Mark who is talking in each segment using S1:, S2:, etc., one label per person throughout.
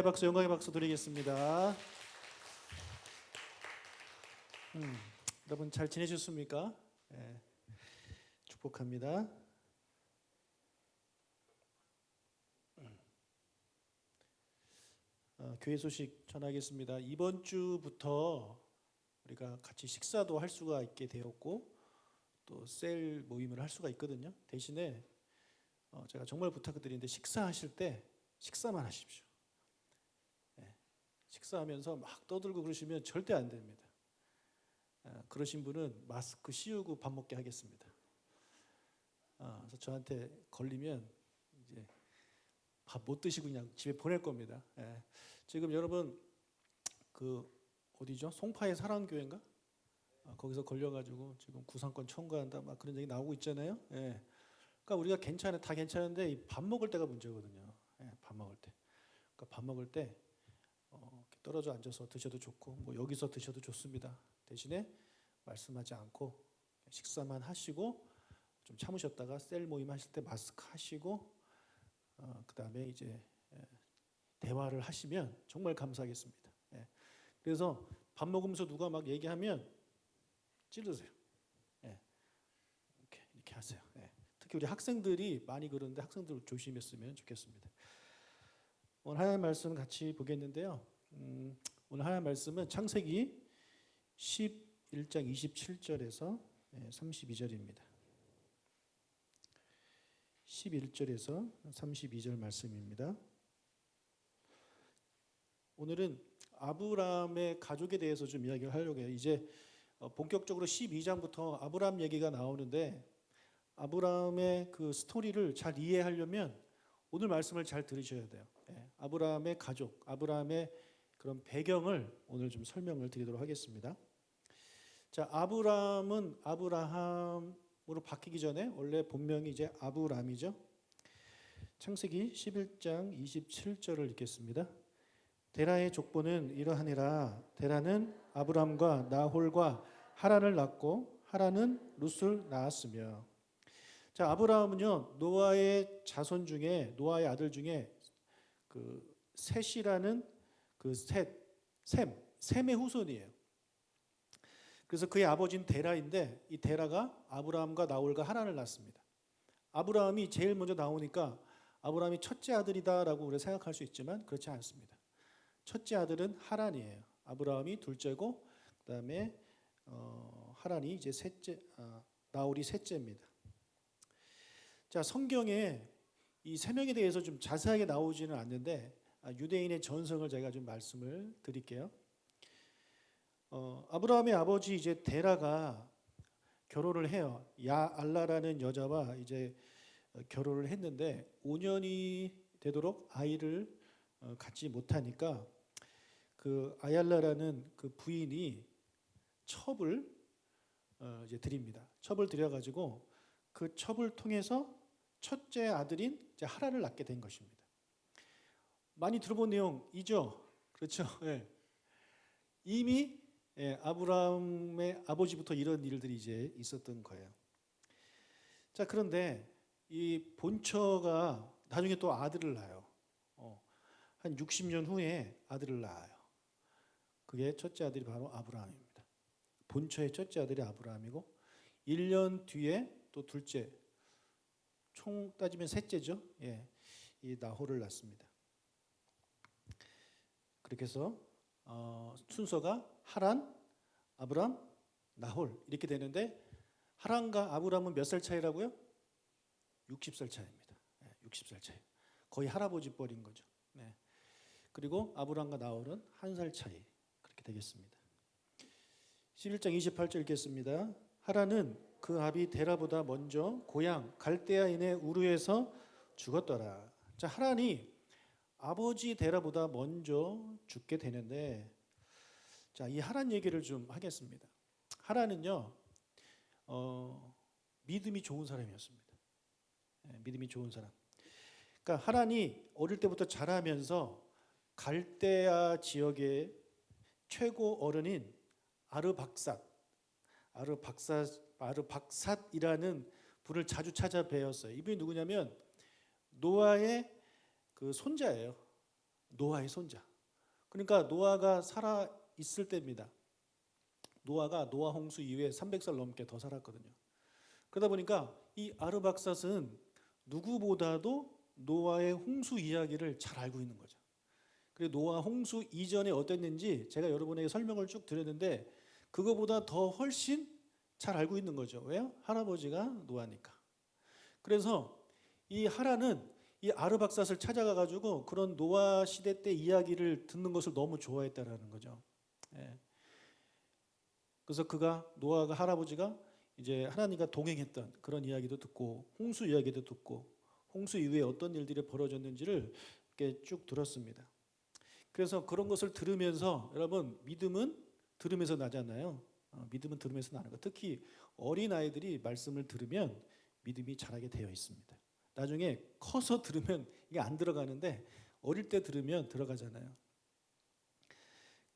S1: 박수, 영광의 박수 드리겠습니다. 여러분 잘 지내셨습니까? 네, 축복합니다. 교회 소식 전하겠습니다. 이번 주부터 우리가 같이 식사도 할 수가 있게 되었고 또 셀 모임을 할 수가 있거든요. 대신에 제가 정말 부탁드리는데 식사하실 때 식사만 하십시오. 식사하면서 막 떠들고 그러시면 절대 안 됩니다. 그러신 분은 마스크 씌우고 밥 먹게 하겠습니다. 그래서 저한테 걸리면 이제 밥 못 드시고 그냥 집에 보낼 겁니다. 지금 여러분 그 어디죠? 송파의 사랑교회인가? 거기서 걸려가지고 지금 구상권 청구한다 막 그런 얘기 나오고 있잖아요. 그러니까 우리가 다 괜찮은데 이 밥 먹을 때가 문제거든요. 밥 먹을 때. 그러니까 밥 먹을 때 이렇게 떨어져 앉아서 드셔도 좋고 뭐 여기서 드셔도 좋습니다. 대신에 말씀하지 않고 식사만 하시고 좀 참으셨다가 셀 모임 하실 때 마스크 하시고 그 다음에 이제 대화를 하시면 정말 감사하겠습니다. 그래서 밥 먹으면서 누가 막 얘기하면 찌르세요. 이렇게 하세요. 특히 우리 학생들이 많이 그러는데 학생들 조심했으면 좋겠습니다. 오늘 하나님 말씀 같이 보겠는데요. 오늘 하나님 말씀은 창세기 11장 27절에서 32절입니다. 11절에서 32절 말씀입니다. 오늘은 아브라함의 가족에 대해서 좀 이야기를 하려고 해요. 이제 본격적으로 12장부터 아브라함 얘기가 나오는데 아브라함의 그 스토리를 잘 이해하려면 오늘 말씀을 잘 들으셔야 돼요. 아브라함의 가족, 아브라함의 그런 배경을 오늘 좀 설명을 드리도록 하겠습니다. 자, 아브라함은 아브라함으로 바뀌기 전에 원래 본명이 이제 아브람이죠. 창세기 11장 27절을 읽겠습니다. 데라의 족보는 이러하니라. 데라는 아브람과 나홀과 하란을 낳고 하란은 룻을 낳았으며. 자, 아브라함은요 노아의 자손 중에 노아의 아들 중에 그 셋이라는 그 셈의 후손이에요. 그래서 그의 아버지는 데라인데 이 데라가 아브라함과 나홀과 하란을 낳습니다. 아브라함이 제일 먼저 나오니까 아브라함이 첫째 아들이다라고 우리가 생각할 수 있지만 그렇지 않습니다. 첫째 아들은 하란이에요. 아브라함이 둘째고 그다음에 하란이 이제 셋째, 나홀이 셋째입니다. 자, 성경에 이 세 명에 대해서 좀 자세하게 나오지는 않는데 유대인의 전성을 제가 좀 말씀을 드릴게요. 아브라함의 아버지 이제 데라가 결혼을 해요. 야알라라는 여자와 이제 결혼을 했는데 5년이 되도록 아이를 갖지 못하니까 그 아얄라라는 그 부인이 첩을 이제 드립니다. 첩을 드려가지고 그 첩을 통해서 첫째 아들인 이제 하란을 낳게 된 것입니다. 많이 들어본 내용이죠, 그렇죠? 이미 아브라함의 아버지부터 이런 일들이 이제 있었던 거예요. 자, 그런데 이 본처가 나중에 또 아들을 낳아요. 한 60년 후에 아들을 낳아요. 그게 첫째 아들이 바로 아브라함입니다. 본처의 첫째 아들이 아브라함이고 1년 뒤에 또 둘째, 총 따지면 셋째죠. 이 나홀을 낳습니다. 그렇게 해서 순서가 하란, 아브람, 나홀 이렇게 되는데 하란과 아브람은 몇 살 차이라고요? 60살 차이입니다. 60살 차이. 거의 할아버지 뻘인 거죠. 그리고 아브람과 나홀은 1살 차이 그렇게 되겠습니다. 11장 28절 읽겠습니다. 하란은 그 아비 데라보다 먼저 고향 갈대아인의 우르에서 죽었더라. 자, 하란이 아버지 데라보다 먼저 죽게 되는데, 자, 이 하란 얘기를 좀 하겠습니다. 하란은요 믿음이 좋은 사람이었습니다. 믿음이 좋은 사람. 그러니까 하란이 어릴 때부터 자라면서 갈대아 지역의 최고 어른인 아르박삿이라는 분을 자주 찾아 뵈었어요. 이분이 누구냐면 노아의 그 손자예요. 노아의 손자. 그러니까 노아가 살아 있을 때입니다. 노아가 노아 홍수 이후에 300살 넘게 더 살았거든요. 그러다 보니까 이 아르박삿은 누구보다도 노아의 홍수 이야기를 잘 알고 있는 거죠. 그리고 노아 홍수 이전에 어땠는지 제가 여러분에게 설명을 쭉 드렸는데 그거보다 더 훨씬 잘 알고 있는 거죠. 왜요? 할아버지가 노아니까. 그래서 이 하란은 이 아르박삿을 찾아가 가지고 그런 노아 시대 때 이야기를 듣는 것을 너무 좋아했다라는 거죠. 예. 그래서 노아가 할아버지가 이제 하나님과 동행했던 그런 이야기도 듣고 홍수 이야기도 듣고 홍수 이후에 어떤 일들이 벌어졌는지를 이렇게 쭉 들었습니다. 그래서 그런 것을 들으면서 여러분 믿음은 들으면서 나잖아요. 믿음은 들으면서 나는 거. 특히 어린 아이들이 말씀을 들으면 믿음이 자라게 되어 있습니다. 나중에 커서 들으면 이게 안 들어가는데 어릴 때 들으면 들어가잖아요.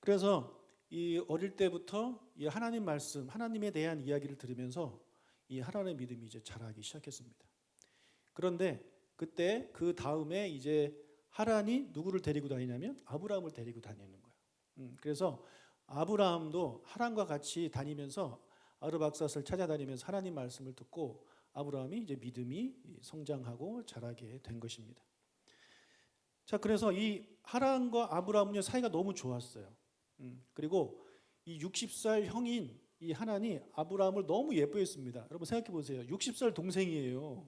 S1: 그래서 이 어릴 때부터 이 하나님 말씀, 하나님에 대한 이야기를 들으면서 이 하나님의 믿음이 이제 자라기 시작했습니다. 그런데 그때 그 다음에 이제 하란이 누구를 데리고 다니냐면 아브라함을 데리고 다니는 거예요. 그래서 아브라함도 하란과 같이 다니면서 아르박삿을 찾아다니면서 하나님 말씀을 듣고 아브라함이 이제 믿음이 성장하고 자라게 된 것입니다. 자, 그래서 이 하란과 아브라함은 사이가 너무 좋았어요. 그리고 이 60살 형인 이 하란이 아브라함을 너무 예뻐했습니다. 여러분 생각해 보세요. 60살 동생이에요.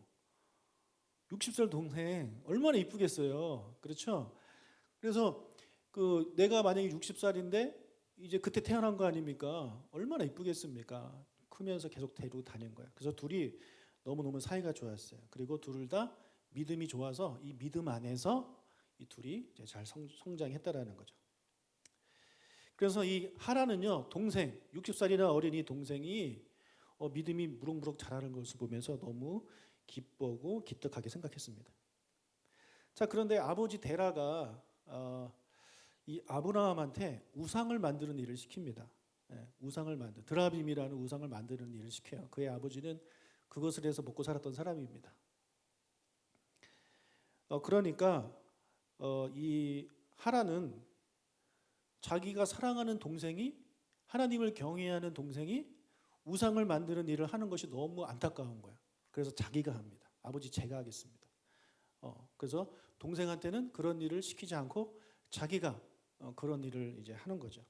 S1: 60살 동생 얼마나 이쁘겠어요. 그렇죠? 그래서 내가 만약에 60살인데 이제 그때 태어난 거 아닙니까? 얼마나 이쁘겠습니까? 크면서 계속 데리고 다닌 거예요. 그래서 둘이 너무너무 사이가 좋았어요. 그리고 둘 다 믿음이 좋아서 이 믿음 안에서 이 둘이 이제 잘 성장했다라는 거죠. 그래서 이 하란은요, 동생, 60살이나 어린이 동생이 믿음이 무럭무럭 자라는 것을 보면서 너무 기쁘고 기특하게 생각했습니다. 자, 그런데 아버지 데라가 이 아브라함한테 우상을 만드는 일을 시킵니다. 우상을 드라빔이라는 우상을 만드는 일을 시켜요. 그의 아버지는 그것을 해서 먹고 살았던 사람입니다. 그러니까 이 하란은 자기가 사랑하는 동생이 하나님을 경외하는 동생이 우상을 만드는 일을 하는 것이 너무 안타까운 거예요. 그래서 자기가 합니다. 아버지 제가 하겠습니다. 그래서 동생한테는 그런 일을 시키지 않고 자기가 그런 일을 이제 하는 거죠.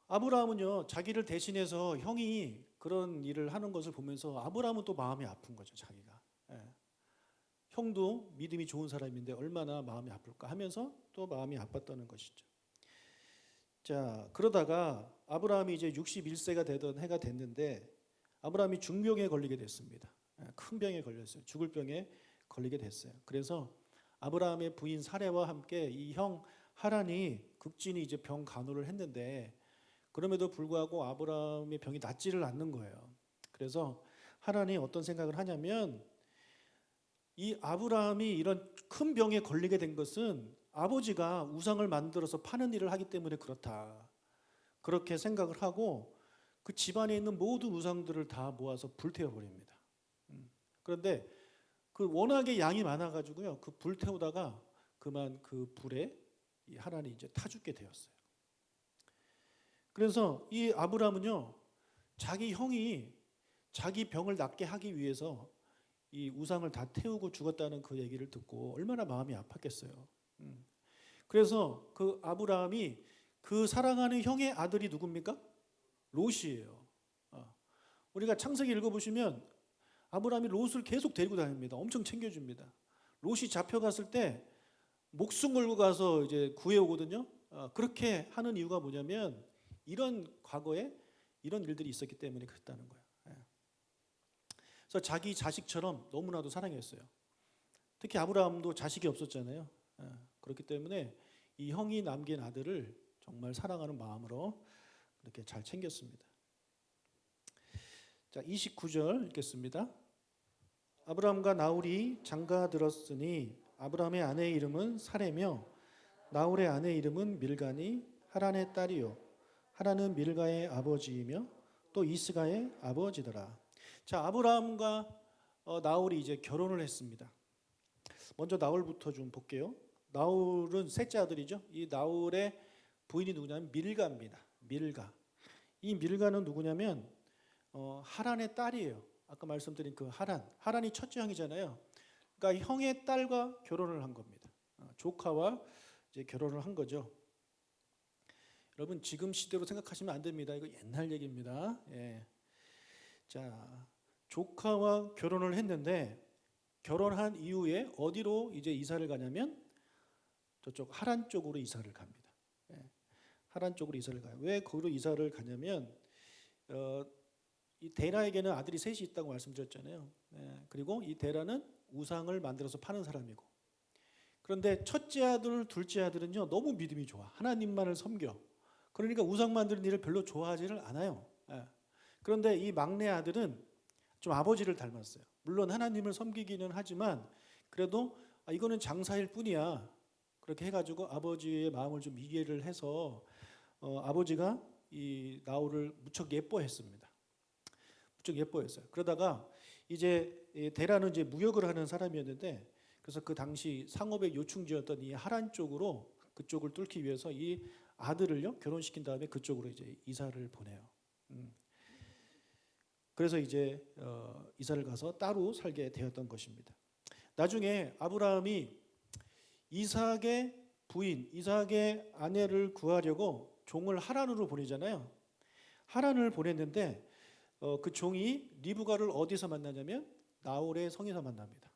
S1: 아브라함은요, 자기를 대신해서 형이 그런 일을 하는 것을 보면서 아브라함은 또 마음이 아픈 거죠, 자기가. 형도 믿음이 좋은 사람인데 얼마나 마음이 아플까 하면서 또 마음이 아팠다는 것이죠. 자, 그러다가 아브라함이 이제 61세가 되던 해가 됐는데 아브라함이 중병에 걸리게 됐습니다. 큰 병에 걸렸어요. 죽을 병에 걸리게 됐어요. 그래서 아브라함의 부인 사레와 함께 이 형 하란이 극진히 이제 병 간호를 했는데 그럼에도 불구하고 아브라함의 병이 낫지를 않는 거예요. 그래서 하란이 어떤 생각을 하냐면 이 아브라함이 이런 큰 병에 걸리게 된 것은 아버지가 우상을 만들어서 파는 일을 하기 때문에 그렇다. 그렇게 생각을 하고 그 집안에 있는 모든 우상들을 다 모아서 불태워버립니다. 그런데 그 워낙에 양이 많아가지고요. 그 불태우다가 그만 그 불에 이 하란이 이제 타 죽게 되었어요. 그래서 이 아브라함은요, 자기 형이 자기 병을 낫게 하기 위해서 이 우상을 다 태우고 죽었다는 그 얘기를 듣고 얼마나 마음이 아팠겠어요. 그래서 그 아브라함이 그 사랑하는 형의 아들이 누굽니까? 롯이에요. 우리가 창세기 읽어보시면 아브라함이 롯을 계속 데리고 다닙니다. 엄청 챙겨줍니다. 롯이 잡혀갔을 때 목숨 걸고 가서 이제 구해오거든요. 그렇게 하는 이유가 뭐냐면 이런 과거에 이런 일들이 있었기 때문에 그랬다는 거예요. 그래서 자기 자식처럼 너무나도 사랑했어요. 특히 아브라함도 자식이 없었잖아요. 그렇기 때문에 이 형이 남긴 아들을 정말 사랑하는 마음으로 그렇게 잘 챙겼습니다. 자, 29절 읽겠습니다. 아브라함과 나홀이 장가들었으니 아브라함의 아내의 이름은 사레며 나홀의 아내의 이름은 밀가니 하란의 딸이요 하란은 밀가의 아버지이며 또 이스가의 아버지더라. 자, 아브라함과 나홀이 이제 결혼을 했습니다. 먼저 나홀부터 좀 볼게요. 나홀은 셋째 아들이죠. 이 나홀의 부인이 누구냐면 밀가입니다. 밀가. 이 밀가는 누구냐면 하란의 딸이에요. 아까 말씀드린 그 하란. 하란이 첫째 형이잖아요. 그러니까 형의 딸과 결혼을 한 겁니다. 조카와 이제 결혼을 한 거죠. 여러분 지금 시대로 생각하시면 안 됩니다. 이거 옛날 얘기입니다. 예. 자, 조카와 결혼을 했는데 결혼한 이후에 어디로 이제 이사를 가냐면 저쪽 하란 쪽으로 이사를 갑니다. 예. 하란 쪽으로 이사를 가요. 왜 거기로 이사를 가냐면 이 데라에게는 아들이 셋이 있다고 말씀드렸잖아요. 예. 그리고 이 데라는 우상을 만들어서 파는 사람이고, 그런데 첫째 아들, 둘째 아들은요 너무 믿음이 좋아. 하나님만을 섬겨. 그러니까 우상 만드는 일을 별로 좋아하지를 않아요. 예. 그런데 이 막내 아들은 좀 아버지를 닮았어요. 물론 하나님을 섬기기는 하지만 그래도 이거는 장사일 뿐이야. 그렇게 해가지고 아버지의 마음을 좀 이해를 해서 아버지가 이 나홀을 무척 예뻐했습니다. 무척 예뻐했어요. 그러다가 이제 데라는 이제 무역을 하는 사람이었는데, 그래서 그 당시 상업의 요충지였던 이 하란 쪽으로 그쪽을 뚫기 위해서 이 아들을요 결혼시킨 다음에 그쪽으로 이제 이사를 보내요. 그래서 이제 이사를 가서 따로 살게 되었던 것입니다. 나중에 아브라함이 이삭의 부인, 이삭의 아내를 구하려고 종을 하란으로 보내잖아요. 하란을 보냈는데 그 종이 리브가를 어디서 만나냐면 나홀의 성에서 만납니다.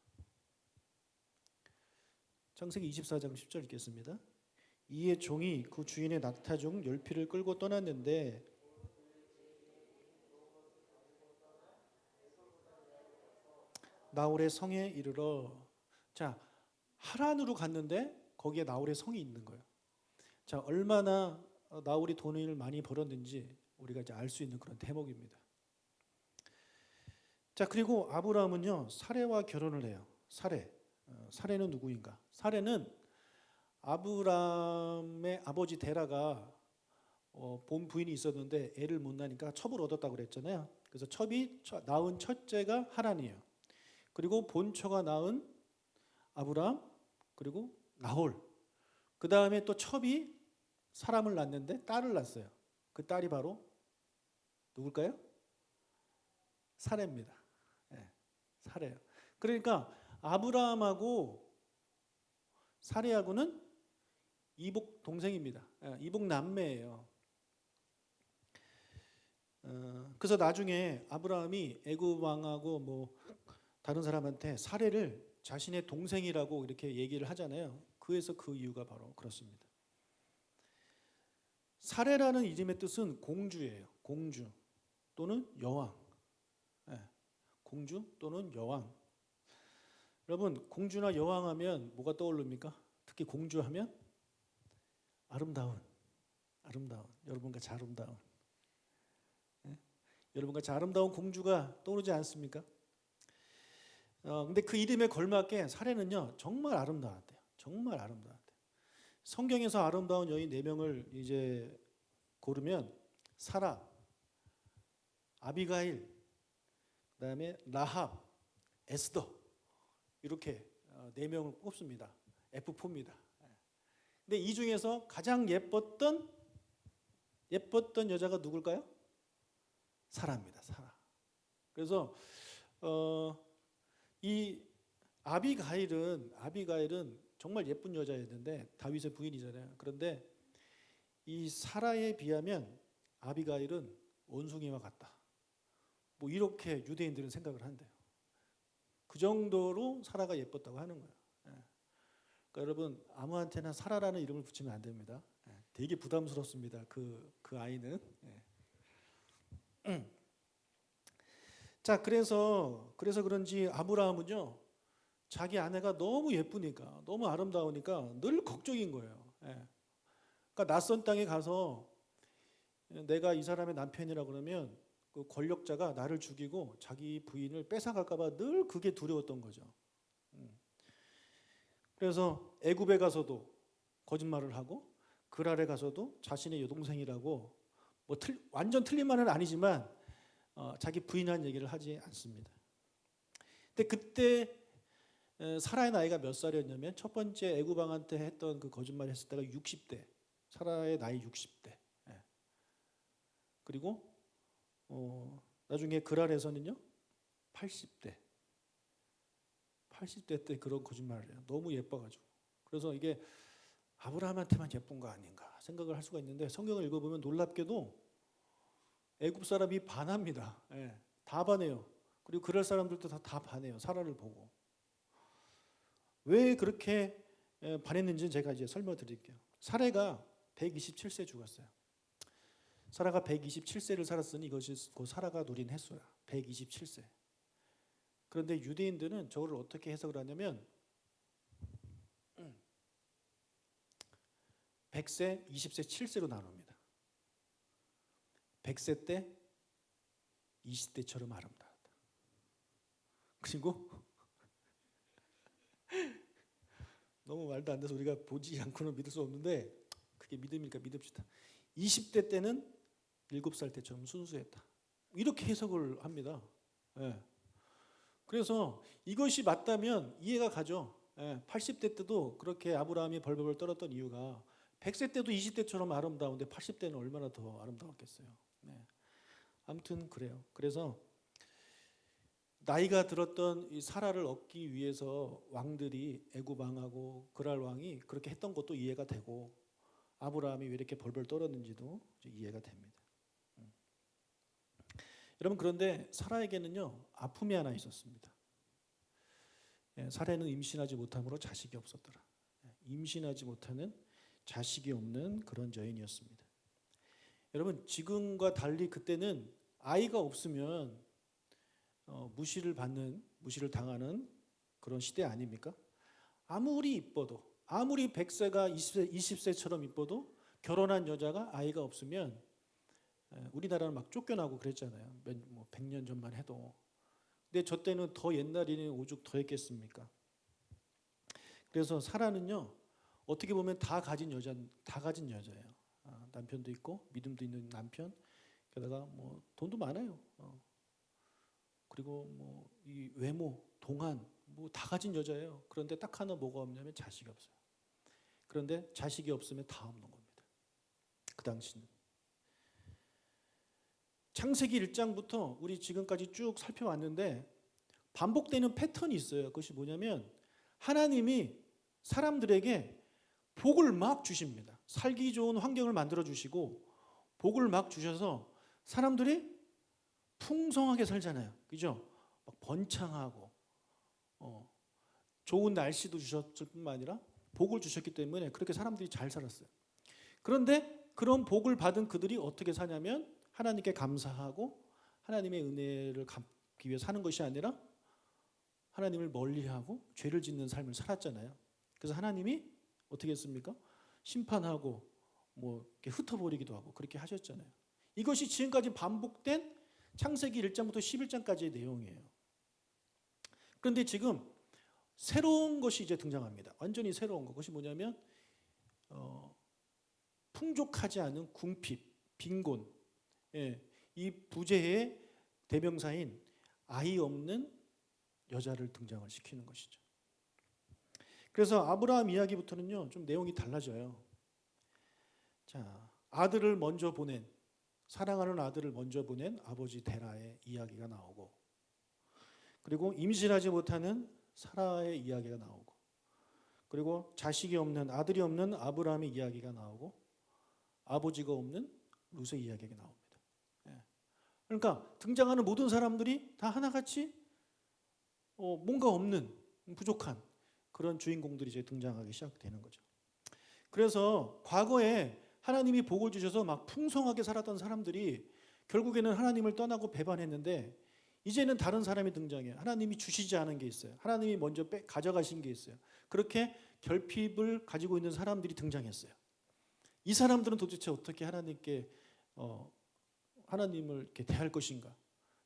S1: 창세기 24장 10절 읽겠습니다. 이에 종이 그 주인의 낙타 중 10匹를 끌고 떠났는데 나홀의 성에 이르러. 자, 하란으로 갔는데 거기에 나홀의 성이 있는 거예요. 자, 얼마나 나홀이 돈을 많이 벌었는지 우리가 이제 알 수 있는 그런 대목입니다. 자, 그리고 아브라함은요 사레와 결혼을 해요. 사레는 누구인가? 사레는 아브라함의 아버지 데라가 본 부인이 있었는데 애를 못 낳으니까 첩을 얻었다고 그랬잖아요. 그래서 첩이 낳은 첫째가 하란이에요. 그리고 본처가 낳은 아브라함, 그리고 나홀. 그 다음에 또 첩이 사람을 낳는데 딸을 낳았어요. 그 딸이 바로 누굴까요? 사레입니다. 네, 사레요. 그러니까 아브라함하고 사레하고는 이복 동생입니다. 이복 남매예요. 그래서 나중에 아브라함이 애굽 왕하고 뭐 다른 사람한테 사레를 자신의 동생이라고 이렇게 얘기를 하잖아요. 그래서 그 이유가 바로 그렇습니다. 사레라는 이름의 뜻은 공주예요. 공주 또는 여왕. 공주 또는 여왕. 여러분 공주나 여왕하면 뭐가 떠오릅니까? 특히 공주하면 아름다운 여러분같이 아름다운 여러분같이 아름다운 공주가 떠오르지 않습니까? 근데 그 이름에 걸맞게 사례는요 정말 아름다웠대요. 정말 아름다웠대요. 성경에서 아름다운 여인 4명을 이제 고르면 사라, 아비가일, 그다음에 라합, 에스더 이렇게 4명을 뽑습니다. F4입니다. 근데 이 중에서 가장 예뻤던 여자가 누굴까요? 사라입니다. 사라. 그래서 이 아비가일은 정말 예쁜 여자였는데 다윗의 부인이잖아요. 그런데 이 사라에 비하면 아비가일은 원숭이와 같다. 뭐 이렇게 유대인들은 생각을 한대요. 그 정도로 사라가 예뻤다고 하는 거예요. 그러니까 여러분 아무한테나 사라라는 이름을 붙이면 안 됩니다. 되게 부담스럽습니다. 그 아이는. 자, 그래서 그런지 아브라함은요 자기 아내가 너무 예쁘니까, 너무 아름다우니까 늘 걱정인 거예요. 그러니까 낯선 땅에 가서 내가 이 사람의 남편이라 그러면 그 권력자가 나를 죽이고 자기 부인을 뺏어갈까봐 늘 그게 두려웠던 거죠. 그래서 애굽에 가서도 거짓말을 하고 그랄에 가서도 자신의 여동생이라고 뭐 완전 틀린 말은 아니지만 자기 부인한 얘기를 하지 않습니다. 근데 그때 사라의 나이가 몇 살이었냐면 첫 번째 애굽 왕한테 했던 그 거짓말 했을 때가 60대. 사라의 나이 60대. 예. 그리고 나중에 그랄에서는요 80대. 80대 때 그런 거짓말을 해요. 너무 예뻐가지고. 그래서 이게 아브라함한테만 예쁜 거 아닌가 생각을 할 수가 있는데 성경을 읽어보면 놀랍게도 애굽 사람이 반합니다. 예, 다 반해요. 그리고 그럴 사람들도 다 반해요. 사라를 보고. 왜 그렇게 반했는지는 제가 이제 설명드릴게요. 사라가 127세 죽었어요. 사라가 127세를 살았으니 이것이 곧 사라가 누린 횟수야. 127세. 그런데 유대인들은 저를 어떻게 해석을 하냐면 100세, 20세, 7세로 나눕니다. 100세 때 20대처럼 아름다웠다. 그리고 너무 말도 안 돼서 우리가 보지 않고는 믿을 수 없는데 그게 믿음일까 믿읍시다. 20대 때는 7살 때처럼 순수했다. 이렇게 해석을 합니다. 예. 그래서 이것이 맞다면 이해가 가죠. 예. 80대 때도 그렇게 아브라함이 벌벌 떨었던 이유가 100세 때도 20대처럼 아름다운데 80대는 얼마나 더 아름다웠겠어요. 네. 아무튼 그래요. 그래서 나이가 들었던 이 사라를 얻기 위해서 왕들이 애굽 왕하고 그랄 왕이 그렇게 했던 것도 이해가 되고 아브라함이 왜 이렇게 벌벌 떨었는지도 이해가 됩니다. 여러분 그런데 사라에게는요 아픔이 하나 있었습니다. 사라는 임신하지 못함으로 자식이 없었더라. 임신하지 못하는 자식이 없는 그런 여인이었습니다. 여러분 지금과 달리 그때는 아이가 없으면 무시를 당하는 그런 시대 아닙니까? 아무리 이뻐도 아무리 100세가 20세처럼 이뻐도 결혼한 여자가 아이가 없으면 우리나라는 막 쫓겨나고 그랬잖아요. 100년 전만 해도. 근데 저 때는 더 옛날이니 오죽 더 했겠습니까? 그래서 사라는요 어떻게 보면 다 가진 여자예요. 남편도 있고 믿음도 있는 남편, 게다가 뭐 돈도 많아요. 그리고 뭐 이 외모, 동안 뭐 다 가진 여자예요. 그런데 딱 하나 뭐가 없냐면 자식이 없어요. 그런데 자식이 없으면 다 없는 겁니다. 그 당시는. 창세기 1장부터 우리 지금까지 쭉 살펴왔는데 반복되는 패턴이 있어요. 그것이 뭐냐면 하나님이 사람들에게 복을 막 주십니다. 살기 좋은 환경을 만들어 주시고 복을 막 주셔서 사람들이 풍성하게 살잖아요. 그죠? 막 번창하고 좋은 날씨도 주셨을 뿐만 아니라 복을 주셨기 때문에 그렇게 사람들이 잘 살았어요. 그런데 그런 복을 받은 그들이 어떻게 사냐면 하나님께 감사하고 하나님의 은혜를 갚기 위해 사는 것이 아니라 하나님을 멀리하고 죄를 짓는 삶을 살았잖아요. 그래서 하나님이 어떻게 했습니까? 심판하고 뭐 이렇게 흩어버리기도 하고 그렇게 하셨잖아요. 이것이 지금까지 반복된 창세기 1장부터 11장까지의 내용이에요. 그런데 지금 새로운 것이 이제 등장합니다. 완전히 새로운 것. 그것이 뭐냐면 풍족하지 않은 궁핍, 빈곤, 이 부재의 대명사인 아이 없는 여자를 등장을 시키는 것이죠. 그래서 아브라함 이야기부터는요 좀 내용이 달라져요. 자, 아들을 먼저 보낸 사랑하는 아들을 먼저 보낸 아버지 데라의 이야기가 나오고 그리고 임신하지 못하는 사라의 이야기가 나오고 그리고 자식이 없는 아들이 없는 아브라함의 이야기가 나오고 아버지가 없는 룻의 이야기가 나옵니다. 그러니까 등장하는 모든 사람들이 다 하나같이 뭔가 없는 부족한 그런 주인공들이 이제 등장하기 시작되는 거죠. 그래서 과거에 하나님이 복을 주셔서 막 풍성하게 살았던 사람들이 결국에는 하나님을 떠나고 배반했는데 이제는 다른 사람이 등장해요. 하나님이 주시지 않은 게 있어요. 하나님이 먼저 가져가신 게 있어요. 그렇게 결핍을 가지고 있는 사람들이 등장했어요. 이 사람들은 도대체 어떻게 하나님께 하나님을 이렇게 대할 것인가?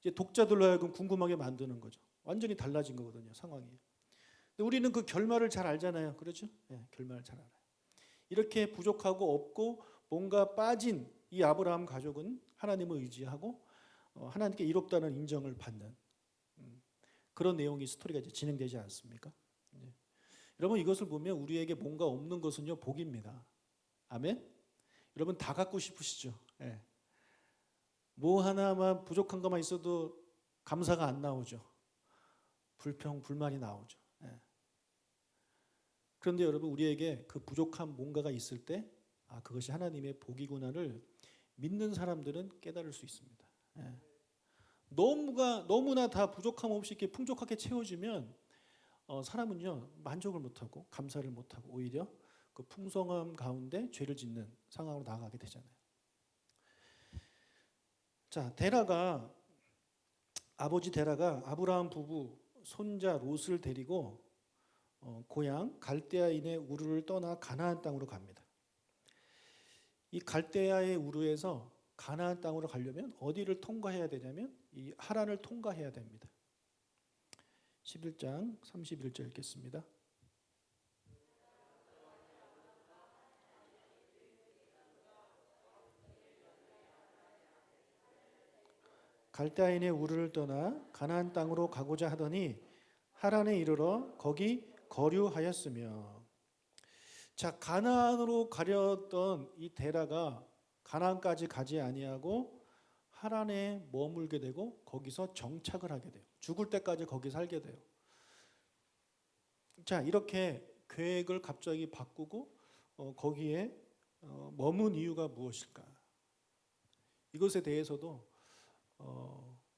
S1: 이제 독자들로 하여금 궁금하게 만드는 거죠. 완전히 달라진 거거든요, 상황이. 근데 우리는 그 결말을 잘 알잖아요, 그렇죠? 네, 결말을 잘 알아요. 이렇게 부족하고 없고 뭔가 빠진 이 아브라함 가족은 하나님을 의지하고 하나님께 이롭다는 인정을 받는 그런 내용이 스토리가 이제 진행되지 않습니까? 여러분 이것을 보면 우리에게 뭔가 없는 것은요 복입니다. 아멘. 여러분 다 갖고 싶으시죠? 예. 뭐 하나만 부족한 것만 있어도 감사가 안 나오죠. 불평, 불만이 나오죠. 예. 그런데 여러분 우리에게 그 부족한 뭔가가 있을 때 그것이 하나님의 복이구나를 믿는 사람들은 깨달을 수 있습니다. 예. 너무나 다 부족함 없이 이렇게 풍족하게 채워지면 사람은요 만족을 못하고 감사를 못하고 오히려 그 풍성함 가운데 죄를 짓는 상황으로 나아가게 되잖아요. 자, 아버지 데라가 아브라함 부부 손자 롯을 데리고 고향 갈대아인의 우르를 떠나 가나안 땅으로 갑니다. 이 갈대아의 우르에서 가나안 땅으로 가려면 어디를 통과해야 되냐면 이 하란을 통과해야 됩니다. 11장 31절 읽겠습니다. 갈대아인의 우르를 떠나 가나안 땅으로 가고자 하더니 하란에 이르러 거기 거류하였으며. 자, 가나안으로 가려던 이 데라가 가나안까지 가지 아니하고 하란에 머물게 되고 거기서 정착을 하게 돼요. 죽을 때까지 거기 살게 돼요. 자, 이렇게 계획을 갑자기 바꾸고 거기에 머문 이유가 무엇일까? 이것에 대해서도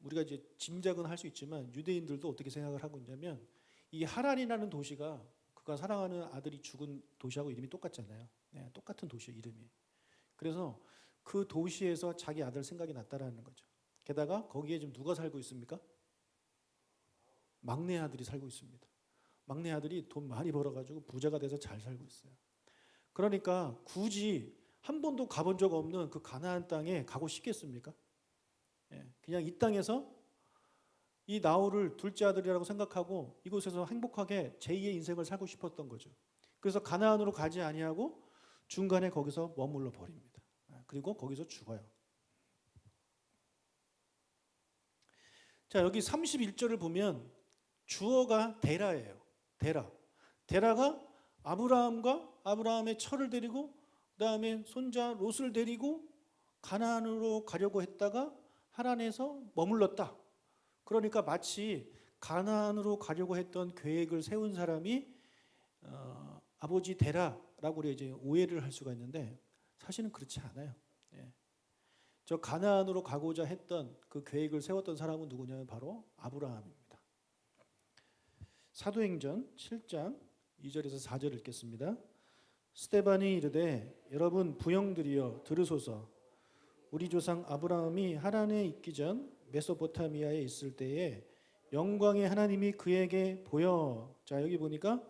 S1: 우리가 이제 짐작은 할 수 있지만 유대인들도 어떻게 생각을 하고 있냐면 이 하란이라는 도시가 그가 사랑하는 아들이 죽은 도시하고 이름이 똑같잖아요. 네, 똑같은 도시 이름이. 그래서 그 도시에서 자기 아들 생각이 났다라는 거죠. 게다가 거기에 지금 누가 살고 있습니까? 막내 아들이 살고 있습니다. 막내 아들이 돈 많이 벌어가지고 부자가 돼서 잘 살고 있어요. 그러니까 굳이 한 번도 가본 적 없는 그 가나안 땅에 가고 싶겠습니까? 그냥 이 땅에서 이 나홀을 둘째 아들이라고 생각하고 이곳에서 행복하게 제2의 인생을 살고 싶었던 거죠. 그래서 가나안으로 가지 아니하고 중간에 거기서 머물러 버립니다. 그리고 거기서 죽어요. 자, 여기 31절을 보면 주어가 데라예요. 데라가 아브라함의 처를 데리고 그다음에 손자 롯을 데리고 가나안으로 가려고 했다가 하란에서 머물렀다. 그러니까 마치 가나안으로 가려고 했던 계획을 세운 사람이 아버지 데라라고 우리가 이제 오해를 할 수가 있는데 사실은 그렇지 않아요. 저 가나안으로 가고자 했던 그 계획을 세웠던 사람은 누구냐면 바로 아브라함입니다. 사도행전 7장 2절에서 4절 읽겠습니다. 스데반이 이르되 여러분 부형들이여 들으소서. 우리 조상 아브라함이 하란에 있기 전 메소포타미아에 있을 때에 영광의 하나님이 그에게 보여. 자, 여기 보니까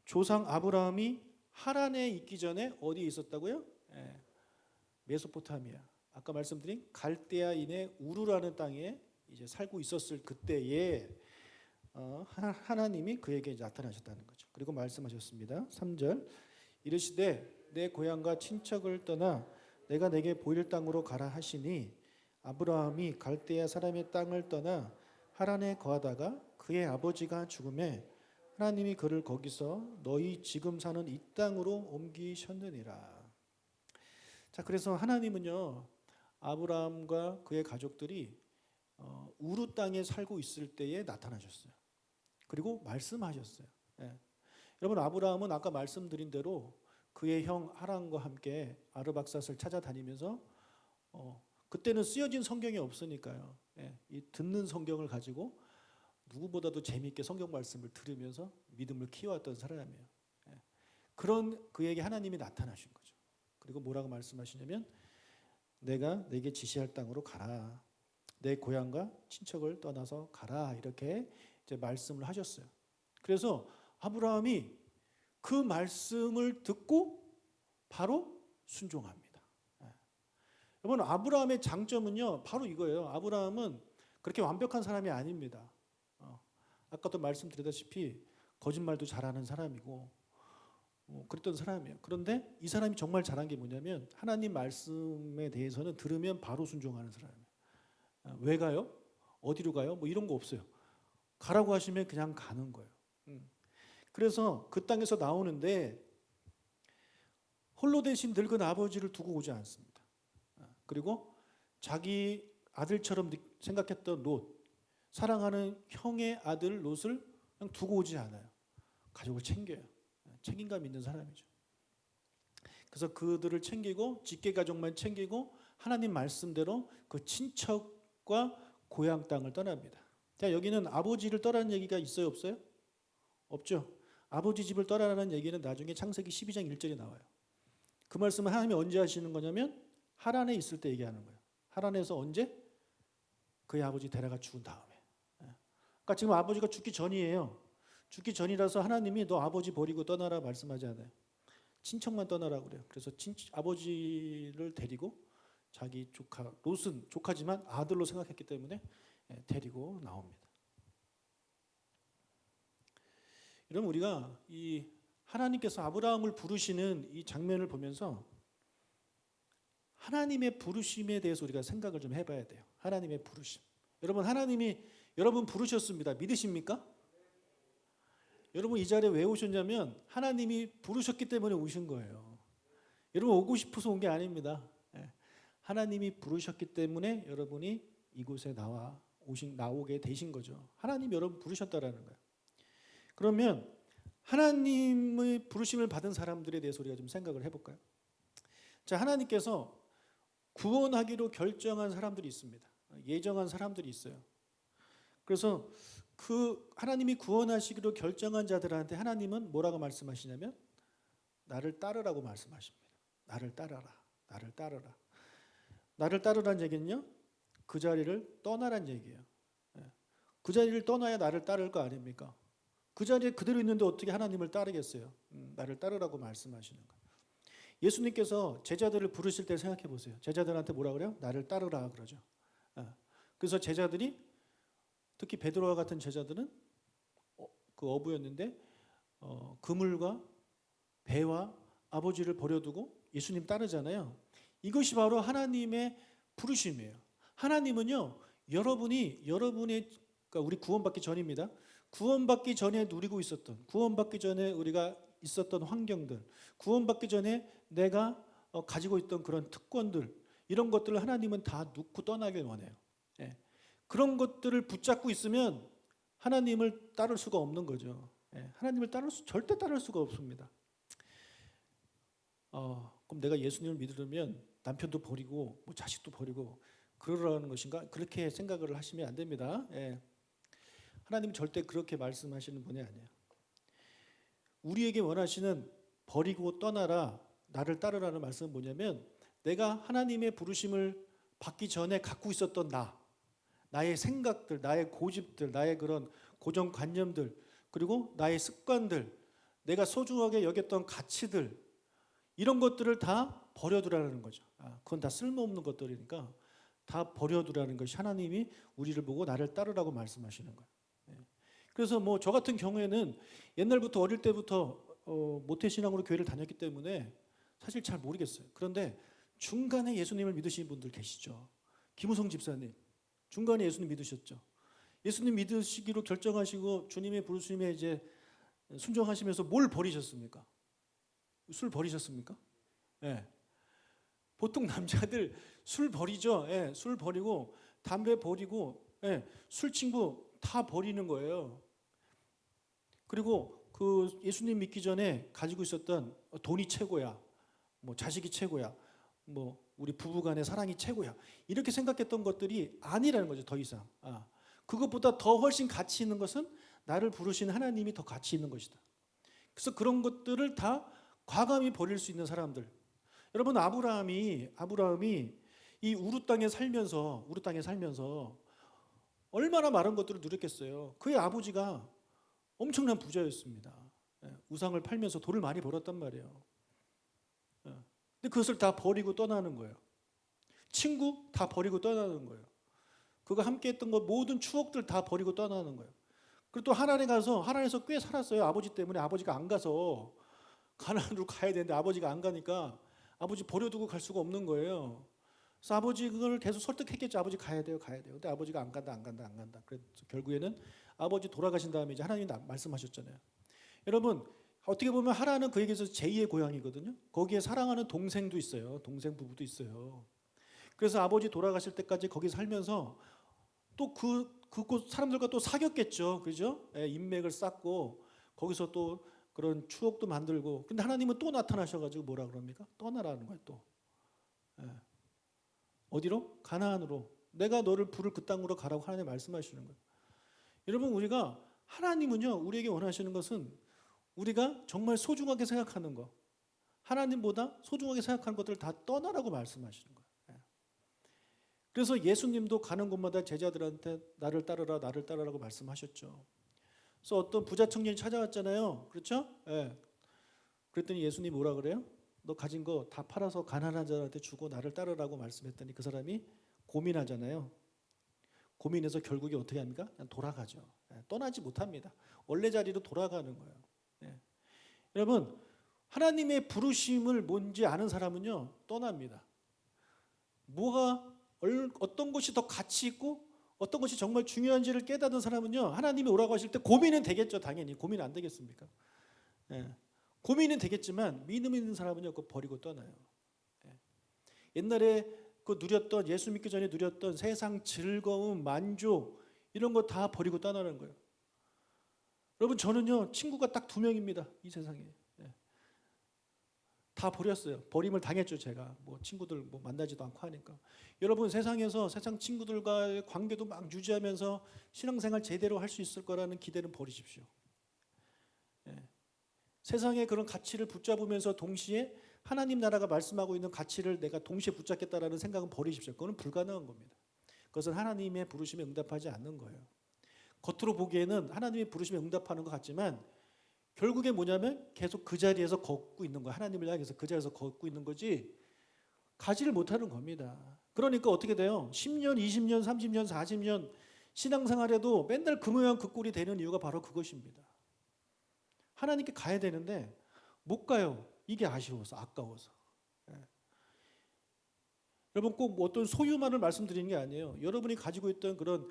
S1: 조상 아브라함이 하란에 있기 전에 어디에 있었다고요? 메소포타미아. 아까 말씀드린 갈대아인의 우르라는 땅에 이제 살고 있었을 그때에 하나님이 그에게 나타나셨다는 거죠. 그리고 말씀하셨습니다. 3절 이르시되 내 고향과 친척을 떠나 내가 내게 보일 땅으로 가라 하시니 아브라함이 갈대아 사람의 땅을 떠나 하란에 거하다가 그의 아버지가 죽음에 하나님이 그를 거기서 너희 지금 사는 이 땅으로 옮기셨느니라. 자, 그래서 하나님은요 아브라함과 그의 가족들이 우르 땅에 살고 있을 때에 나타나셨어요. 그리고 말씀하셨어요. 여러분 아브라함은 아까 말씀드린 대로 그의 형 하란과 함께 아르박삿을 찾아다니면서 그때는 쓰여진 성경이 없으니까요. 이 듣는 성경을 가지고 누구보다도 재미있게 성경 말씀을 들으면서 믿음을 키워왔던 사람이에요. 그런 그에게 하나님이 나타나신 거죠. 그리고 뭐라고 말씀하시냐면 내가 내게 지시할 땅으로 가라. 내 고향과 친척을 떠나서 가라. 이렇게 이제 말씀을 하셨어요. 그래서 아브라함이 그 말씀을 듣고 바로 순종합니다. 여러분 아브라함의 장점은요 바로 이거예요. 아브라함은 그렇게 완벽한 사람이 아닙니다. 아까도 말씀드렸다시피 거짓말도 잘하는 사람이고 그랬던 사람이에요. 그런데 이 사람이 정말 잘한 게 뭐냐면 하나님 말씀에 대해서는 들으면 바로 순종하는 사람이에요. 왜 가요? 어디로 가요? 뭐 이런 거 없어요. 가라고 하시면 그냥 가는 거예요. 그래서 그 땅에서 나오는데 홀로 대신 늙은 아버지를 두고 오지 않습니다. 그리고 자기 아들처럼 생각했던 롯, 사랑하는 형의 아들 롯을 그냥 두고 오지 않아요. 가족을 챙겨요. 책임감 있는 사람이죠. 그래서 그들을 챙기고 직계 가족만 챙기고 하나님 말씀대로 그 친척과 고향 땅을 떠납니다. 자, 여기는 아버지를 떠나는 얘기가 있어요, 없어요? 없죠. 아버지 집을 떠나라는 얘기는 나중에 창세기 12장 1절에 나와요. 그 말씀은 하나님이 언제 하시는 거냐면 하란에 있을 때 얘기하는 거예요. 하란에서 언제? 그의 아버지 데려가 죽은 다음에. 그러니까 지금 아버지가 죽기 전이에요. 죽기 전이라서 하나님이 너 아버지 버리고 떠나라 말씀하지 않아요. 친척만 떠나라 그래요. 그래서 아버지를 데리고 자기 조카, 롯은 조카지만 아들로 생각했기 때문에 데리고 나옵니다. 이러면 우리가 이 하나님께서 아브라함을 부르시는 이 장면을 보면서 하나님의 부르심에 대해서 우리가 생각을 좀 해봐야 돼요. 하나님의 부르심. 여러분, 하나님이 여러분 부르셨습니다. 믿으십니까? 여러분 이 자리에 왜 오셨냐면 하나님이 부르셨기 때문에 오신 거예요. 여러분 오고 싶어서 온 게 아닙니다. 하나님이 부르셨기 때문에 여러분이 이곳에 나오게 되신 거죠. 하나님 여러분 부르셨다라는 거예요. 그러면 하나님의 부르심을 받은 사람들에 대해서 우리가 좀 생각을 해볼까요? 자, 하나님께서 구원하기로 결정한 사람들이 있습니다. 예정한 사람들이 있어요. 그래서 그 하나님이 구원하시기로 결정한 자들한테 하나님은 뭐라고 말씀하시냐면 나를 따르라고 말씀하십니다. 나를 따라라. 나를 따르라. 나를 따르라는 얘기는요. 그 자리를 떠나란 얘기예요. 그 자리를 떠나야 나를 따를 거 아닙니까? 그 자리에 그대로 있는데 어떻게 하나님을 따르겠어요? 나를 따르라고 말씀하시는 거예요. 예수님께서 제자들을 부르실 때 생각해 보세요. 제자들한테 뭐라 그래요? 나를 따르라 그러죠. 그래서 제자들이 특히 베드로와 같은 제자들은 그 어부였는데 그물과 배와 아버지를 버려두고 예수님 따르잖아요. 이것이 바로 하나님의 부르심이에요. 하나님은요, 여러분의 그러니까 우리 구원받기 전입니다. 구원받기 전에 누리고 있었던, 구원받기 전에 우리가 있었던 환경들, 구원받기 전에 내가 가지고 있던 그런 특권들, 이런 것들을 하나님은 다 놓고 떠나길 원해요. 그런 것들을 붙잡고 있으면 하나님을 따를 수가 없는 거죠. 하나님을 절대 따를 수가 없습니다. 그럼 내가 예수님을 믿으려면 남편도 버리고 뭐 자식도 버리고 그러라는 것인가? 그렇게 생각을 하시면 안 됩니다. 하나님은 절대 그렇게 말씀하시는 분이 아니에요. 우리에게 원하시는 버리고 떠나라, 나를 따르라는 말씀은 뭐냐면 내가 하나님의 부르심을 받기 전에 갖고 있었던 나의 생각들, 나의 고집들, 나의 그런 고정관념들, 그리고 나의 습관들, 내가 소중하게 여겼던 가치들, 이런 것들을 다 버려두라는 거죠. 그건 다 쓸모없는 것들이니까 다 버려두라는 것이 하나님이 우리를 보고 나를 따르라고 말씀하시는 거예요. 그래서 뭐 저 같은 경우에는 옛날부터 어릴 때부터 모태신앙으로 교회를 다녔기 때문에 사실 잘 모르겠어요. 그런데 중간에 예수님을 믿으시는 분들 계시죠. 김우성 집사님 중간에 예수님 믿으셨죠. 예수님 믿으시기로 결정하시고 주님의 부르심에 이제 순종하시면서 뭘 버리셨습니까? 술 버리셨습니까? 보통 남자들 술 버리죠. 술 버리고 담배 버리고 술 친구 다 버리는 거예요. 그리고 그 예수님 믿기 전에 가지고 있었던 돈이 최고야, 뭐 자식이 최고야, 뭐 우리 부부간의 사랑이 최고야, 이렇게 생각했던 것들이 아니라는 거죠. 더 이상 그것보다 더 훨씬 가치 있는 것은 나를 부르신 하나님이 더 가치 있는 것이다. 그래서 그런 것들을 다 과감히 버릴 수 있는 사람들. 여러분 아브라함이 이 우루 땅에 살면서 얼마나 많은 것들을 누렸겠어요. 그의 아버지가 엄청난 부자였습니다. 우상을 팔면서 돈을 많이 벌었단 말이에요. 근데 그것을 다 버리고 떠나는 거예요. 친구 다 버리고 떠나는 거예요. 그가 함께 했던 것 모든 추억들 다 버리고 떠나는 거예요. 그리고 또 하란에서 꽤 살았어요. 아버지 때문에. 아버지가 안 가서 가나안으로 가야 되는데 아버지가 안 가니까 아버지 버려두고 갈 수가 없는 거예요. 그래서 아버지 그걸 계속 설득했겠죠. 아버지 가야 돼요. 근데 아버지가 안 간다. 그래서 결국에는 아버지 돌아가신 다음에 이제 하나님이 말씀하셨잖아요. 여러분 어떻게 보면 하란은 그에게서 제2의 고향이거든요. 거기에 사랑하는 동생도 있어요. 동생 부부도 있어요. 그래서 아버지 돌아가실 때까지 거기 살면서 또 그곳 사람들과 또 사귀었겠죠. 그죠? 예, 인맥을 쌓고 거기서 또 그런 추억도 만들고. 근데 하나님은 또 나타나셔가지고 뭐라 그럽니까? 떠나라는 거예요. 또 예. 어디로? 가나안으로. 내가 너를 부를 그 땅으로 가라고 하나님 말씀하시는 거예요. 여러분 우리가 하나님은요 우리에게 원하시는 것은 우리가 정말 소중하게 생각하는 거, 하나님보다 소중하게 생각하는 것들을 다 떠나라고 말씀하시는 거예요. 예. 그래서 예수님도 가는 곳마다 제자들한테 나를 따르라 나를 따르라고 말씀하셨죠. 그래서 어떤 부자 청년이 찾아왔잖아요. 그렇죠? 예. 그랬더니 예수님이 뭐라 그래요? 너 가진 거 다 팔아서 가난한 자한테 주고 나를 따르라고 말씀했더니 그 사람이 고민하잖아요. 고민해서 결국에 어떻게 합니까? 그냥 돌아가죠. 예. 떠나지 못합니다. 원래 자리로 돌아가는 거예요. 예. 여러분 하나님의 부르심을 뭔지 아는 사람은요 떠납니다. 어떤 것이 더 가치 있고 어떤 것이 정말 중요한지를 깨닫는 사람은요 하나님이 오라고 하실 때 고민은 되겠죠. 당연히 고민 안 되겠습니까? 예. 고민은 되겠지만 믿음 있는 사람은요 그거 버리고 떠나요. 예. 옛날에 그 누렸던 예수 믿기 전에 누렸던 세상 즐거움 만족 이런 거 다 버리고 떠나는 거예요. 여러분 저는요 친구가 딱 2명입니다. 이 세상에. 예. 다 버렸어요. 버림을 당했죠. 제가 뭐 친구들 뭐 만나지도 않고 하니까. 여러분 세상에서 세상 친구들과의 관계도 막 유지하면서 신앙생활 제대로 할 수 있을 거라는 기대는 버리십시오. 예. 세상의 그런 가치를 붙잡으면서 동시에 하나님 나라가 말씀하고 있는 가치를 내가 동시에 붙잡겠다라는 생각은 버리십시오. 그거는 불가능한 겁니다. 그것은 하나님의 부르심에 응답하지 않는 거예요. 겉으로 보기에는 하나님의 부르심에 응답하는 것 같지만 결국에 뭐냐면 계속 그 자리에서 걷고 있는 거예요. 하나님을 향해서 그 자리에서 걷고 있는 거지 가지를 못하는 겁니다. 그러니까 어떻게 돼요? 10년, 20년, 30년, 40년 신앙생활에도 맨날 그 모양 그 꼴이 되는 이유가 바로 그것입니다. 하나님께 가야 되는데 못 가요. 이게 아쉬워서 아까워서. 예. 여러분 꼭 뭐 어떤 소유만을 말씀드리는 게 아니에요. 여러분이 가지고 있던 그런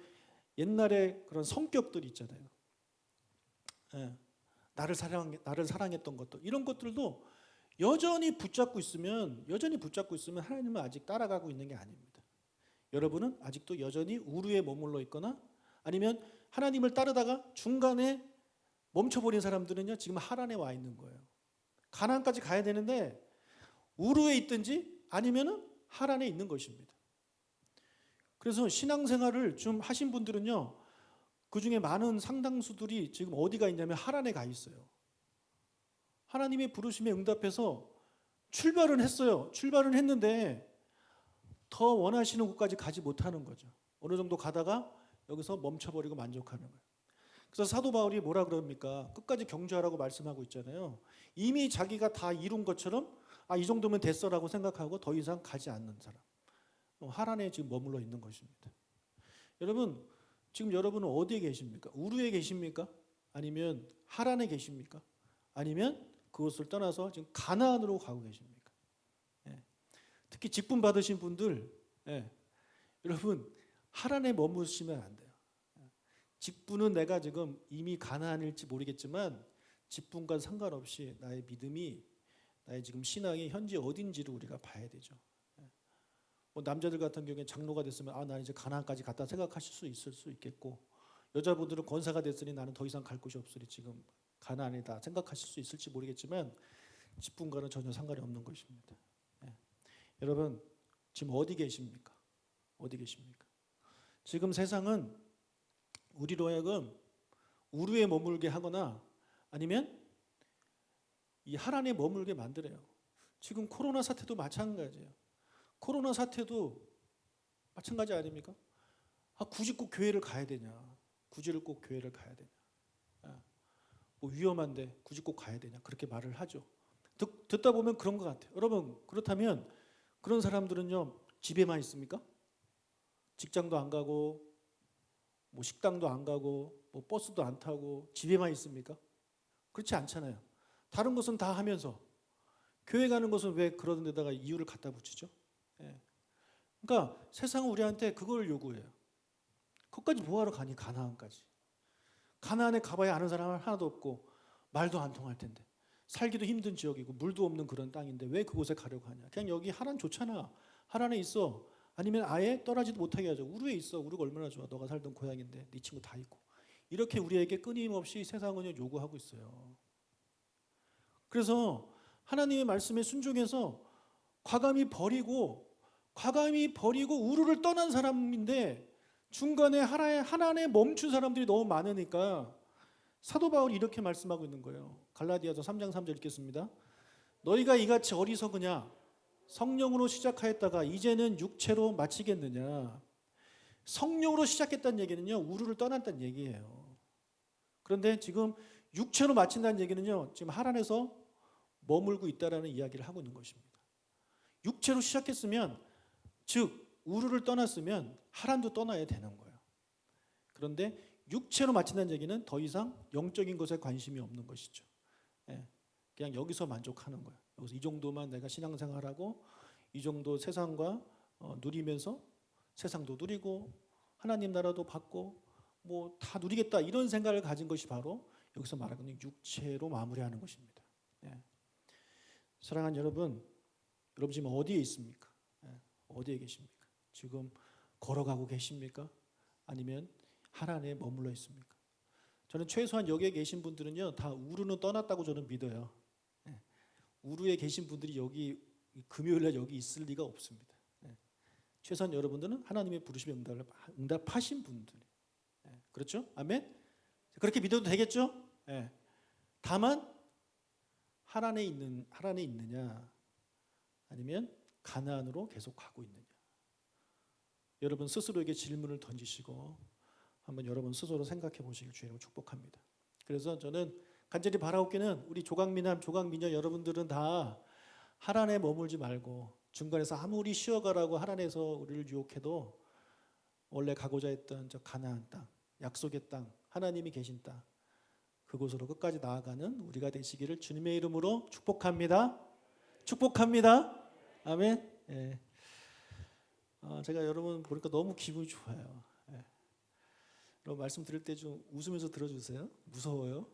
S1: 옛날의 그런 성격들이 있잖아요. 예. 나를 사랑했던 것들 이런 것들도 여전히 붙잡고 있으면 하나님은 아직 따라가고 있는 게 아닙니다. 여러분은 아직도 여전히 우루에 머물러 있거나 아니면 하나님을 따르다가 중간에 멈춰버린 사람들은요 지금 하란에 와 있는 거예요. 가나안까지 가야 되는데 우루에 있든지 아니면은 하란에 있는 것입니다. 그래서 신앙생활을 좀 하신 분들은요 그 중에 많은 상당수들이 지금 어디가 있냐면 하란에 가 있어요. 하나님의 부르심에 응답해서 출발은 했어요. 출발은 했는데 더 원하시는 곳까지 가지 못하는 거죠. 어느 정도 가다가 여기서 멈춰버리고 만족하는 거예요. 그래서 사도 바울이 뭐라 그럽니까? 끝까지 경주하라고 말씀하고 있잖아요. 이미 자기가 다 이룬 것처럼 이 정도면 됐어라고 생각하고 더 이상 가지 않는 사람. 하란에 지금 머물러 있는 것입니다. 여러분 지금 여러분은 어디에 계십니까? 우루에 계십니까? 아니면 하란에 계십니까? 아니면 그것을 떠나서 지금 가나안으로 가고 계십니까? 예. 특히 직분 받으신 분들 여러분 하란에 머무시면 안 돼요. 직분은 내가 지금 이미 가나안일지 모르겠지만 직분과 상관없이 나의 믿음이 나의 지금 신앙이 현재 어딘지를 우리가 봐야 되죠. 뭐 남자들 같은 경우에 장로가 됐으면 나 이제 가나안까지 갔다 생각하실 수 있을 수 있겠고 여자분들은 권사가 됐으니 나는 더 이상 갈 곳이 없으니 지금 가나안이다 생각하실 수 있을지 모르겠지만 직분과는 전혀 상관이 없는 것입니다. 여러분 지금 어디 계십니까? 어디 계십니까? 지금 세상은 우리로 하여금 우루에 머물게 하거나 아니면 이 하란에 머물게 만들어요. 지금 코로나 사태도 마찬가지예요. 코로나 사태도 마찬가지 아닙니까? 굳이 꼭 교회를 가야 되냐? 굳이를 꼭 교회를 가야 되냐? 뭐 위험한데 굳이 꼭 가야 되냐? 그렇게 말을 하죠. 듣다 보면 그런 것 같아요. 여러분 그렇다면 그런 사람들은요 집에만 있습니까? 직장도 안 가고 뭐 식당도 안 가고 뭐 버스도 안 타고 집에만 있습니까? 그렇지 않잖아요. 다른 것은 다 하면서 교회 가는 것은 왜 그런 데다가 이유를 갖다 붙이죠? 그러니까 세상은 우리한테 그걸 요구해요. 거기까지 뭐하러 가니? 가나안까지. 가나안에 가봐야 아는 사람은 하나도 없고 말도 안 통할 텐데, 살기도 힘든 지역이고 물도 없는 그런 땅인데 왜 그곳에 가려고 하냐? 그냥 여기 하란 좋잖아. 하란에 있어. 아니면 아예 떠나지도 못하게 하죠. 우르에 있어. 우르가 얼마나 좋아. 너가 살던 고향인데 네 친구 다 있고. 이렇게 우리에게 끊임없이 세상은 요구하고 있어요. 그래서 하나님의 말씀에 순종해서 과감히 버리고 우르를 떠난 사람인데 중간에 하나에 멈춘 사람들이 너무 많으니까 사도 바울이 이렇게 말씀하고 있는 거예요. 갈라디아서 3장 3절 읽겠습니다. 너희가 이같이 어리석으냐? 성령으로 시작하였다가 이제는 육체로 마치겠느냐? 성령으로 시작했다는 얘기는요, 우르를 떠났다는 얘기예요. 그런데 지금 육체로 마친다는 얘기는요, 지금 하란에서 머물고 있다라는 이야기를 하고 있는 것입니다. 육체로 시작했으면, 즉 우르를 떠났으면 하란도 떠나야 되는 거예요. 그런데 육체로 마친다는 얘기는 더 이상 영적인 것에 관심이 없는 것이죠. 그냥 여기서 만족하는 거예요. 여기서 이 정도만 내가 신앙생활하고 이 정도 세상과 누리면서 세상도 누리고 하나님 나라도 받고 뭐 다 누리겠다, 이런 생각을 가진 것이 바로 여기서 말하는 육체로 마무리하는 것입니다. 사랑하는 여러분 지금 어디에 있습니까? 어디에 계십니까? 지금 걸어가고 계십니까? 아니면 하란에 머물러 있습니까? 저는 최소한 여기에 계신 분들은요, 다 우르는 떠났다고 저는 믿어요. 우르에 계신 분들이 여기 금요일날 여기 있을 리가 없습니다. 최소한 여러분들은 하나님의 부르심에 응답하신 분들. 그렇죠? 아멘? 그렇게 믿어도 되겠죠? 다만 하란에 있느냐 아니면 가나안으로 계속 가고 있느냐. 여러분 스스로에게 질문을 던지시고 한번 여러분 스스로 생각해 보시길 주님으로 축복합니다. 그래서 저는 간절히 바라옵기는 우리 조각미남, 조각미녀 여러분들은 다 하란에 머물지 말고 중간에서 아무리 쉬어가라고 하란에서 우리를 유혹해도 원래 가고자 했던 저 가나안 땅, 약속의 땅, 하나님이 계신 땅, 그곳으로 끝까지 나아가는 우리가 되시기를 주님의 이름으로 축복합니다. 축복합니다. 아멘. 제가 여러분 보니까 너무 기분이 좋아요. 여러분 말씀 들을 때 좀 웃으면서 들어주세요. 무서워요.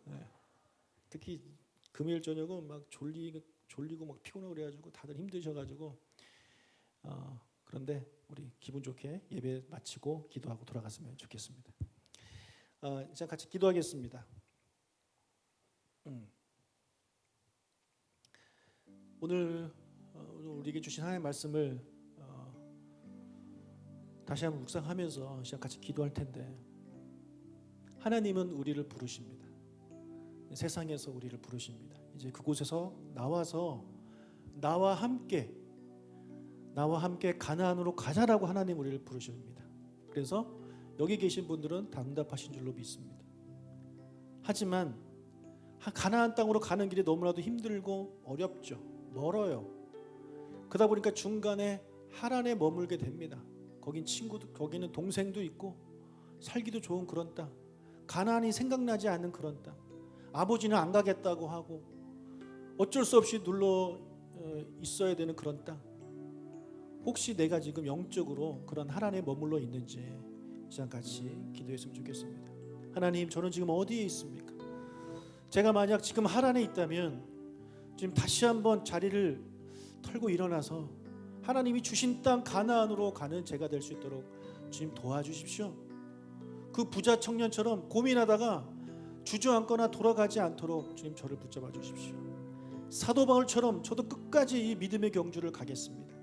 S1: 특히 금요일 저녁은 막 졸리고 막 피곤하고 그래가지고 다들 힘드셔가지고 그런데 우리 기분 좋게 예배 마치고 기도하고 돌아갔으면 좋겠습니다. 이제 같이 기도하겠습니다. 오늘 우리에게 주신 하나님의 말씀을 다시 한번 묵상하면서 시간 같이 기도할 텐데, 하나님은 우리를 부르십니다. 세상에서 우리를 부르십니다. 이제 그곳에서 나와서 나와 함께 가나안으로 가자라고 하나님 우리를 부르십니다. 그래서 여기 계신 분들은 다 응답하신 줄로 믿습니다. 하지만 가나안 땅으로 가는 길이 너무나도 힘들고 어렵죠. 멀어요. 그러다 보니까 중간에 하란에 머물게 됩니다. 거긴 친구도, 거기는 동생도 있고 살기도 좋은 그런 땅, 가나안이 생각나지 않는 그런 땅, 아버지는 안 가겠다고 하고 어쩔 수 없이 눌러 있어야 되는 그런 땅. 혹시 내가 지금 영적으로 그런 하란에 머물러 있는지 시간 같이 기도했으면 좋겠습니다. 하나님, 저는 지금 어디에 있습니까? 제가 만약 지금 하란에 있다면 지금 다시 한번 자리를 털고 일어나서 하나님이 주신 땅 가나안으로 가는 제가 될 수 있도록 주님 도와주십시오. 그 부자 청년처럼 고민하다가 주저앉거나 돌아가지 않도록 주님 저를 붙잡아 주십시오. 사도 바울처럼 저도 끝까지 이 믿음의 경주를 가겠습니다.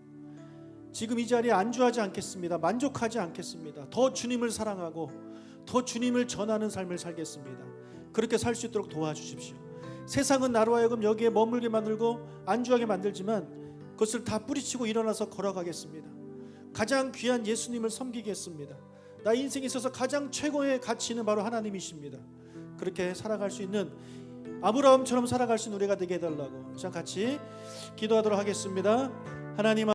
S1: 지금 이 자리에 안주하지 않겠습니다. 만족하지 않겠습니다. 더 주님을 사랑하고 더 주님을 전하는 삶을 살겠습니다. 그렇게 살 수 있도록 도와주십시오. 세상은 나로 하여금 여기에 머물게 만들고 안주하게 만들지만 그것을 다 뿌리치고 일어나서 걸어가겠습니다. 가장 귀한 예수님을 섬기겠습니다. 나 인생에 있어서 가장 최고의 가치는 바로 하나님이십니다. 그렇게 살아갈 수 있는, 아브라함처럼 살아갈 수 있는 우리가 되게 해달라고 자 같이 기도하도록 하겠습니다. 하나님